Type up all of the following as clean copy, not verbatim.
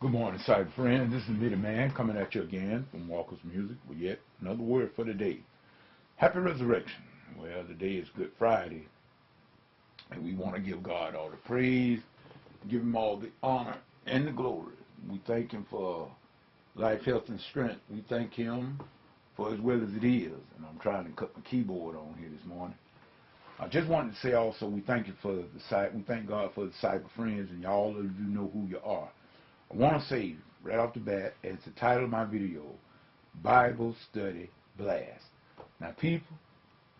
Good morning, cyber friends. This is me, the man, coming at you again from Walker's Music with yet another word for the day. Happy Resurrection. Well, today is Good Friday, and we want to give God all the praise, give Him all the honor and the glory. We thank Him for life, health, and strength. We thank Him for as well as it is. And I'm trying to cut my keyboard on here this morning. I just wanted to say also, we thank you for the site. We thank God for the cyber friends, and all of you know who you are. I want to say right off the bat, as the title of my video, Bible Study Blast. Now, people,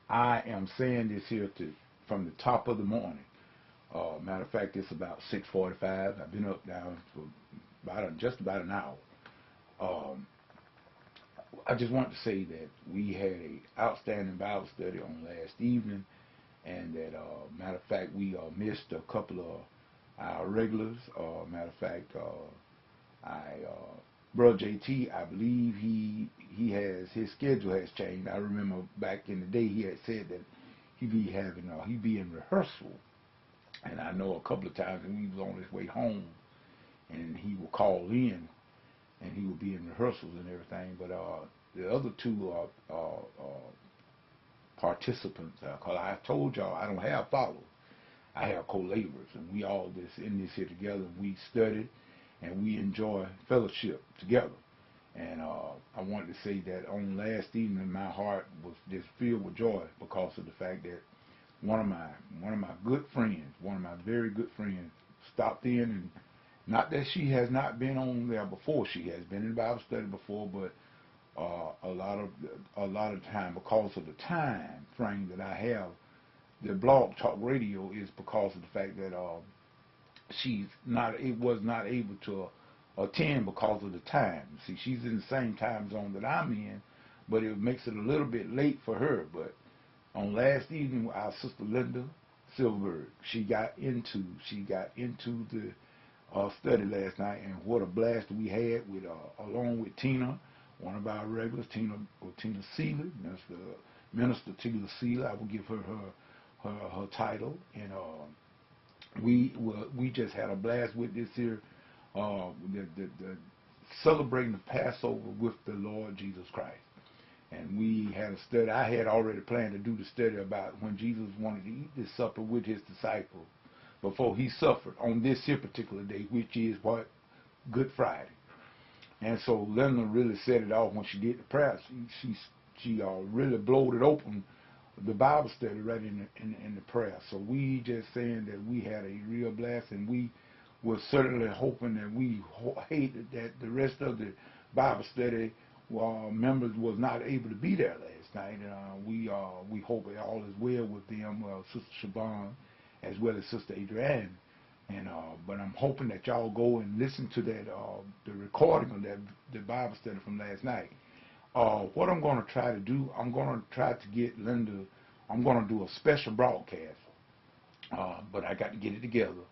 I am saying this here from the top of the morning. Matter of fact, it's about 6:45. I've been up now for just about an hour. I just want to say that we had an outstanding Bible study on last evening, and that, matter of fact, we missed a couple of our regulars. Matter of fact, Bro JT, I believe his schedule has changed. I remember back in the day he had said that he'd be in rehearsal, and I know a couple of times when he was on his way home, and he would call in, and he would be in rehearsals and everything. But the other two participants, because I told y'all I don't have followers, I have co-laborers, and we all in this here together. We studied and we enjoy fellowship together. And I wanted to say that on last evening, my heart was just filled with joy because of the fact that one of my good friends, one of my very good friends, stopped in, and not that she has not been on there before. She has been in Bible study before, but a lot of time, because of the time frame that I have, the Blog Talk Radio is because of the fact that was not able to attend because of the time. See, she's in the same time zone that I'm in, but it makes it a little bit late for her. But on last evening, our sister Linda Silverberg, she got into the study last night, and what a blast we had with along with Tina, one of our regulars, Tina Seeley, Minister Tina Seeley. I will give her her title, and we just had a blast with this here, the celebrating the Passover with the Lord Jesus Christ. And we had a study. I had already planned to do the study about when Jesus wanted to eat this supper with his disciples before he suffered on this here particular day, which is what? Good Friday. And so Linda really set it off when she did the prayer. She really blowed it open, the Bible study right in the prayer. So we just saying that we had a real blast, and we were certainly hoping that we hated that the rest of the Bible study members was not able to be there last night. We hope that all is well with them, Sister Siobhan, as well as Sister Adrienne. And but I'm hoping that y'all go and listen to that the recording of the Bible study from last night. What I'm going to try to do, I'm going to try to get Linda. I'm going to do a special broadcast, but I got to get it together,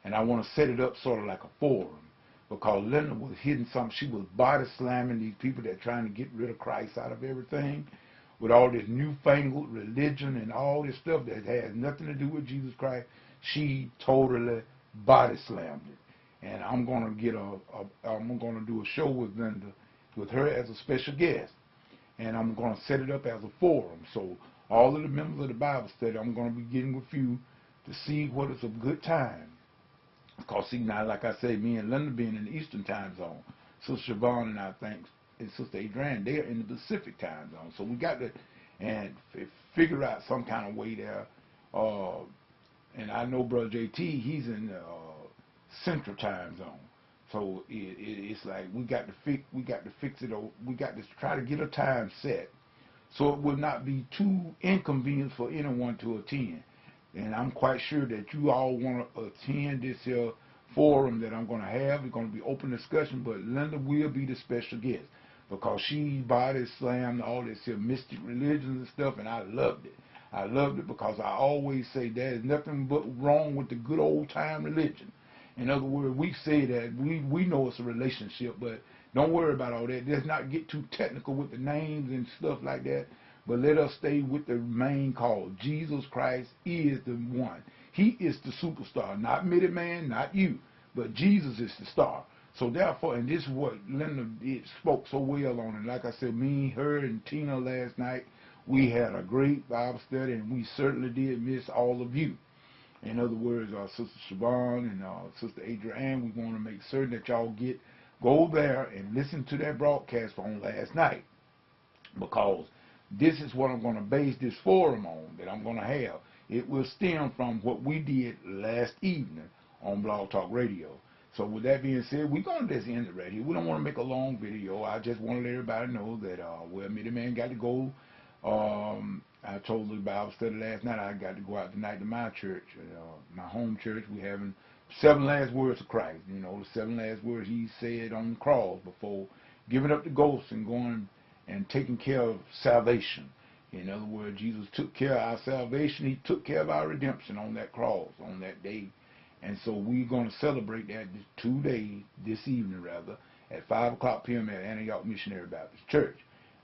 and I want to set it up sort of like a forum, because Linda was hitting something. She was body slamming these people that are trying to get rid of Christ out of everything, with all this newfangled religion and all this stuff that has nothing to do with Jesus Christ. She totally body slammed it, and I'm going to do a show with Linda, with her as a special guest, and I'm going to set it up as a forum. So all of the members of the Bible study, I'm going to be getting with you to see what is a good time. Because see, now, like I say, me and Linda being in the Eastern time zone, Sister Siobhan and I think, and Sister Adrienne, they're in the Pacific time zone. So we got to figure out some kind of way there. And I know Brother JT, he's in the Central time zone. So it's like we got to fix it. We got to try to get a time set so it would not be too inconvenient for anyone to attend. And I'm quite sure that you all want to attend this forum that I'm going to have. It's going to be open discussion, but Linda will be the special guest because she body slammed all this here mystic religions and stuff, and I loved it. I loved it because I always say there's nothing but wrong with the good old time religion. In other words, we say that we know it's a relationship, but don't worry about all that. Let's not get too technical with the names and stuff like that, but let us stay with the main call. Jesus Christ is the one. He is the superstar, not Minute Man, not you, but Jesus is the star. So therefore, and this is what Linda spoke so well on it. Like I said, me, her, and Tina last night, we had a great Bible study, and we certainly did miss all of you. In other words, Sister Siobhan and Sister Adrienne, we want to make certain that y'all go there and listen to that broadcast on last night, because this is what I'm going to base this forum on that I'm going to have. It will stem from what we did last evening on Blog Talk Radio. So with that being said, we're going to just end it right here. We don't want to make a long video. I just want to let everybody know that, well, Mitty Man got to go. I told the Bible study last night I got to go out tonight to my church, my home church. We're having 7 last words of Christ. You know, the 7 last words he said on the cross before giving up the ghost and going and taking care of salvation. In other words, Jesus took care of our salvation. He took care of our redemption on that cross, on that day. And so we're going to celebrate that today, this evening rather, at 5 o'clock p.m. at Antioch Missionary Baptist Church.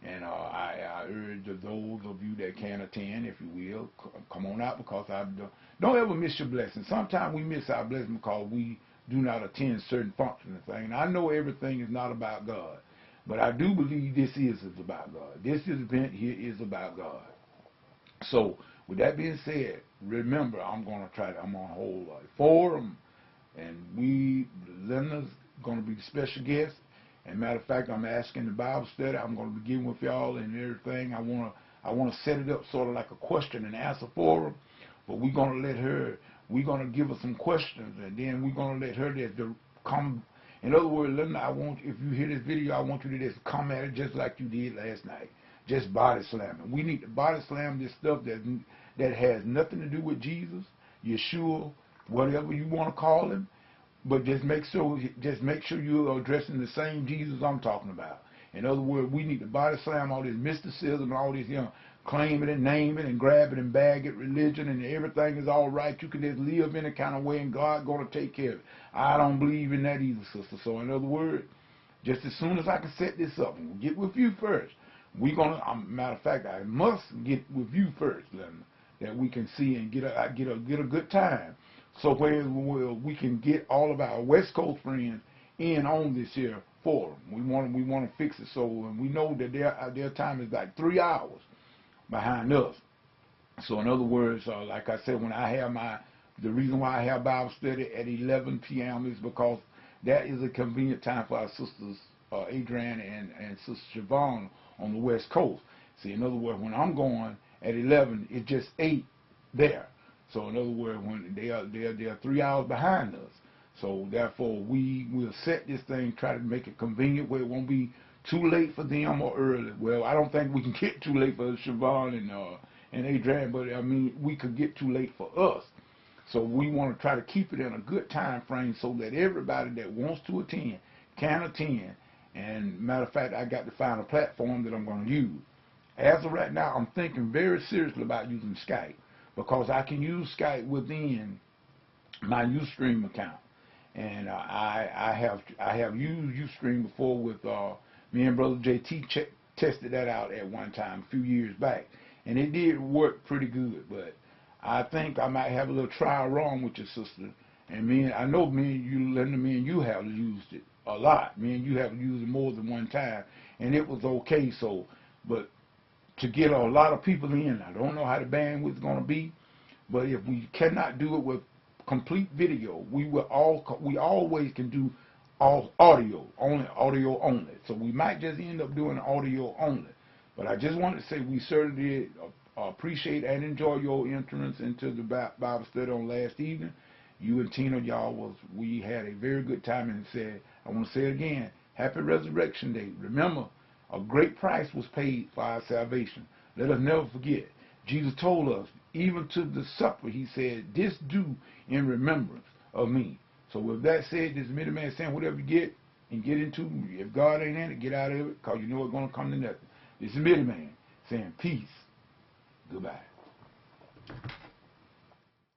And I urge those of you that can attend, if you will, come on out, because I don't ever miss your blessing. Sometimes we miss our blessing because we do not attend certain functions and things. And I know everything is not about God, but I do believe this is about God. This event here is about God. So with that being said, remember, I'm on a whole forum, and Linda's going to be the special guest. And matter of fact, I'm asking the Bible study. I'm going to begin with y'all and everything. I want to set it up sort of like a question and answer forum, but we're going to let her. We're going to give her some questions, and then we're going to let her come. In other words, Linda, if you hear this video, I want you to just come at it just like you did last night. Just body slamming. We need to body slam this stuff that has nothing to do with Jesus, Yeshua, whatever you want to call him. But just make sure you're addressing the same Jesus I'm talking about. In other words, we need to body slam all this mysticism, all this, claim it and name it and grab it and bag it, religion, and everything is all right. You can just live any kind of way, and God going to take care of it. I don't believe in that either, sister. So in other words, just as soon as I can set this up and get with you first, matter of fact, I must get with you first, Linda, that we can see and get a good time. So where we can get all of our West Coast friends in on this here forum. We want to fix it so, and we know that their time is like 3 hours behind us. So in other words, like I said, when I have the reason why I have Bible study at 11 p.m. is because that is a convenient time for our sisters Adrienne and Sister Siobhan on the West Coast. See, in other words, when I'm going at 11, it's just 8 there. So in other words, when they are 3 hours behind us. So therefore, we will set this thing, try to make it convenient where it won't be too late for them or early. Well, I don't think we can get too late for Siobhan and Adrienne, but I mean, we could get too late for us. So we want to try to keep it in a good time frame so that everybody that wants to attend can attend. And matter of fact, I got to find a platform that I'm going to use. As of right now, I'm thinking very seriously about using Skype, because I can use Skype within my Ustream account. And I have used Ustream before with me and Brother JT tested that out at one time a few years back, and it did work pretty good. But I think I might have a little trial wrong with your sister. And I know me and you have used it a lot. Me and you have used it more than one time, and it was okay. So, but to get a lot of people in, I don't know how the bandwidth is going to be, but if we cannot do it with complete video, we always can do all audio only. So we might just end up doing audio only. But I just wanted to say we certainly did appreciate and enjoy your entrance into the Bible study on last evening. You and Tina, we had a very good time, and I want to say it again, Happy Resurrection Day. Remember, a great price was paid for our salvation. Let us never forget. Jesus told us, even to the supper, he said, this do in remembrance of me. So with that said, this Mitty Man saying, whatever you get and get into, if God ain't in it, get out of it, because you know it's going to come to nothing. This is Mitty Man saying peace. Goodbye.